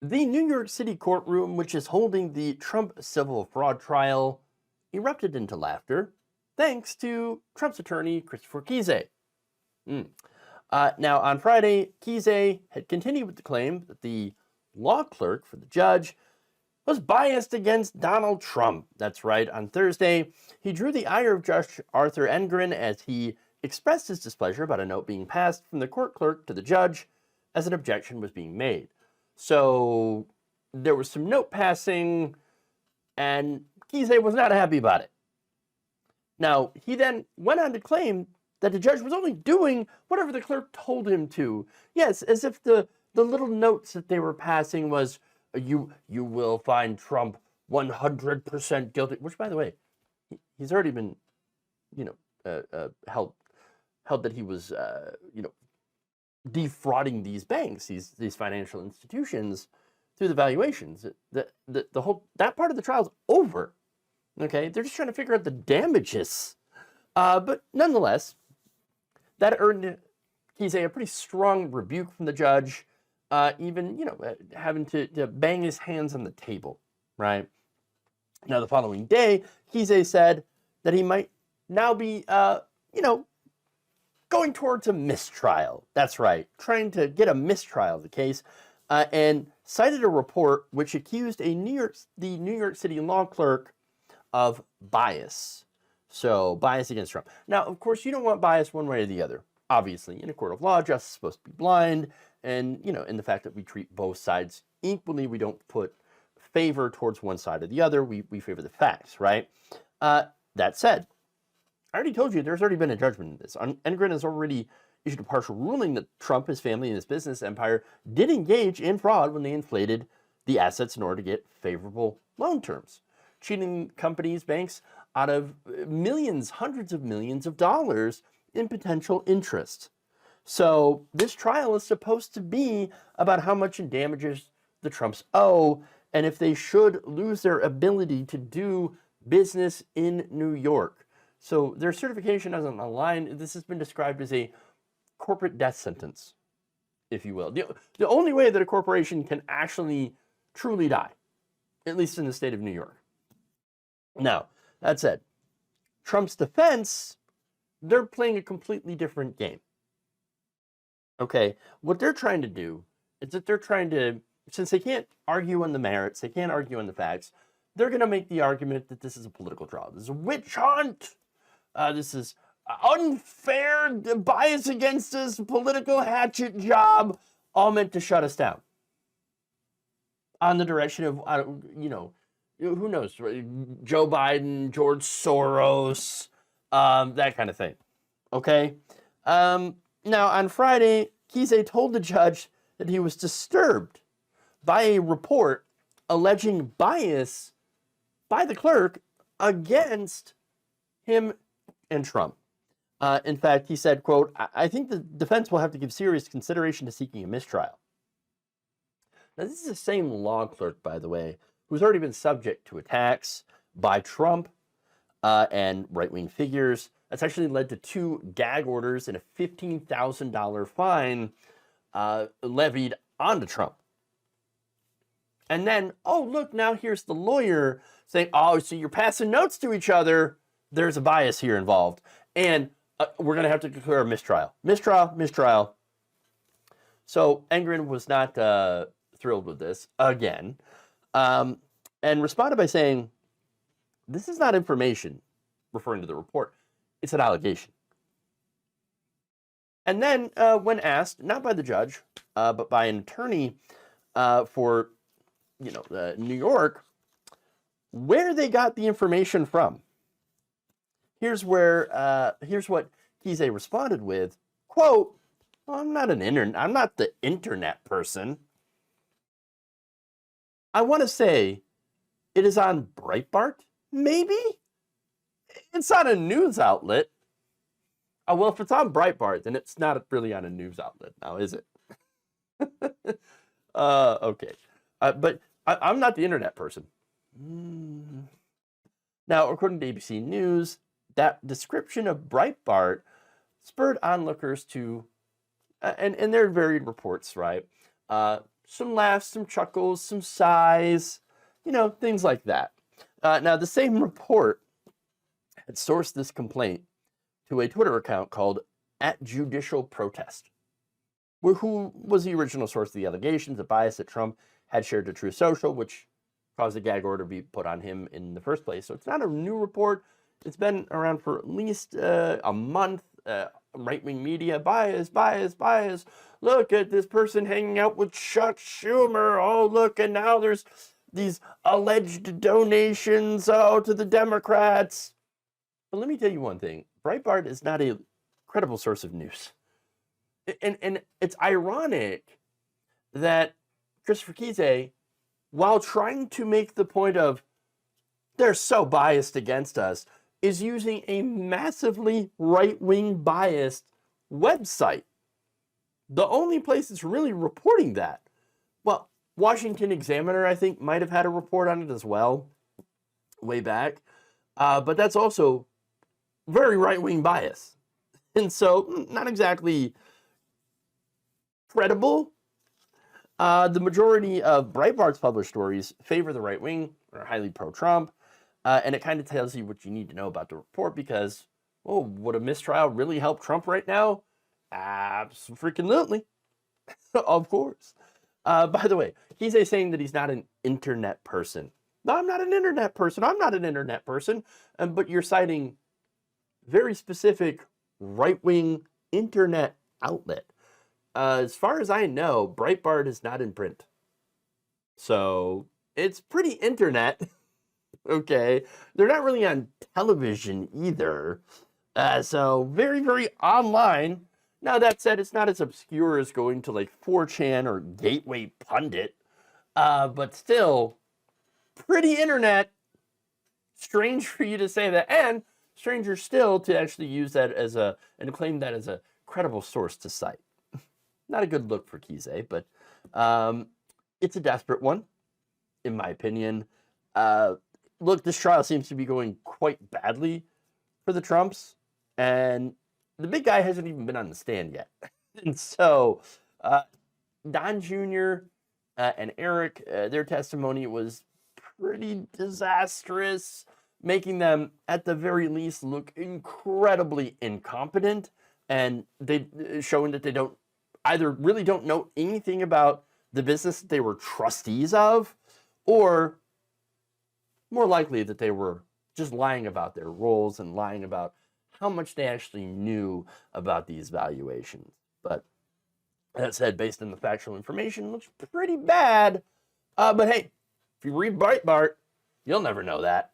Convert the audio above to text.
The New York City courtroom, which is holding the Trump civil fraud trial, erupted into laughter thanks to Trump's attorney, Christopher Kise. Now, on Friday, Kise had continued with the claim that the law clerk for the judge was biased against Donald Trump. That's right. On Thursday, he drew the ire of Judge Arthur Engoron as he expressed his displeasure about a note being passed from the court clerk to the judge as an objection was being made. So there was some note passing, and Kise was not happy about it. Now, he then went on to claim that the judge was only doing whatever the clerk told him to. Yes, as if the little notes that they were passing was, you will find Trump 100% guilty, which, by the way, he's already been, held that he was, defrauding these banks, these financial institutions through the valuations. The whole, that part of the trial's over. Okay, they're just trying to figure out the damages. But nonetheless, that earned Kise a pretty strong rebuke from the judge, even, having to bang his hands on the table, right? Now, the following day, Kise said that he might now be, going towards a mistrial. That's right, trying to get a mistrial of the case, and cited a report which accused the New York City law clerk of bias. So, bias against Trump. Now, of course, you don't want bias one way or the other. Obviously, in a court of law, justice is supposed to be blind, and, in the fact that we treat both sides equally, we don't put favor towards one side or the other, we favor the facts, right? That said, I already told you there's already been a judgment in this. Engoron has already issued a partial ruling that Trump, his family, and his business empire did engage in fraud when they inflated the assets in order to get favorable loan terms, cheating companies, banks, out of millions, hundreds of millions of dollars in potential interest. So this trial is supposed to be about how much in damages the Trumps owe, and if they should lose their ability to do business in New York. So their certification is on the line. This has been described as a corporate death sentence, if you will. The only way that a corporation can actually truly die, at least in the state of New York. Now, that said, Trump's defense, they're playing a completely different game. Okay, what they're trying to do is that they're trying to, since they can't argue on the merits, they can't argue on the facts, they're going to make the argument that this is a political trial. This is a witch hunt. This is unfair, bias against us, political hatchet job, all meant to shut us down. On the direction of, who knows, Joe Biden, George Soros, that kind of thing. Okay? Now, on Friday, Kise told the judge that he was disturbed by a report alleging bias by the clerk against him and Trump. In fact, he said, quote, I think the defense will have to give serious consideration to seeking a mistrial. Now, this is the same law clerk, by the way, who's already been subject to attacks by Trump and right-wing figures. That's actually led to 2 gag orders and a $15,000 fine levied onto Trump. And then, oh, look, now here's the lawyer saying, oh, so you're passing notes to each other. There's a bias here involved. And we're going to have to declare a mistrial. Mistrial. So Engoron was not thrilled with this again, and responded by saying, this is not information, referring to the report. It's an allegation. And then when asked, not by the judge, but by an attorney for New York, where they got the information from. Here's what Kise responded with, quote, well, I'm not the internet person. I want to say it is on Breitbart, maybe? It's on a news outlet. Oh, well, if it's on Breitbart, then it's not really on a news outlet now, is it? Okay. But I'm not the internet person. Now, according to ABC News, that description of Breitbart spurred onlookers to, and there are varied reports, right? some laughs, some chuckles, some sighs, things like that. Now, the same report had sourced this complaint to a Twitter account called @JudicialProtest, who was the original source of the allegations of bias that Trump had shared to Truth Social, which caused a gag order to be put on him in the first place. So it's not a new report. It's been around for at least a month. Right-wing media, bias, bias, bias. Look at this person hanging out with Chuck Schumer. Oh, look, and now there's these alleged donations, to the Democrats. But let me tell you one thing. Breitbart is not a credible source of news. And it's ironic that Christopher Kise, while trying to make the point of they're so biased against us, is using a massively right-wing biased website. The only place that's really reporting that, well, Washington Examiner, I think, might have had a report on it as well, way back. But that's also very right-wing bias. And so, not exactly credible. The majority of Breitbart's published stories favor the right wing or are highly pro-Trump. And it kind of tells you what you need to know about the report because, would a mistrial really help Trump right now? Absolutely. Of course. By the way, he's saying that he's not an internet person. No, I'm not an internet person. I'm not an internet person. But you're citing very specific right-wing internet outlet. As far as I know, Breitbart is not in print. So it's pretty internet. Okay. They're not really on television either. So very, very online. Now, that said, it's not as obscure as going to like 4chan or Gateway Pundit. But still, pretty internet. Strange for you to say that. And stranger still to actually use that as and claim that as a credible source to cite. Not a good look for Kise, but it's a desperate one, in my opinion. Look, this trial seems to be going quite badly for the Trumps, and the big guy hasn't even been on the stand yet. And so, Don Jr. And Eric, their testimony was pretty disastrous, making them, at the very least, look incredibly incompetent, and showing that they really don't know anything about the business that they were trustees of, or more likely that they were just lying about their roles and lying about how much they actually knew about these valuations. But that said, based on the factual information, it looks pretty bad. But hey, if you read Breitbart, you'll never know that.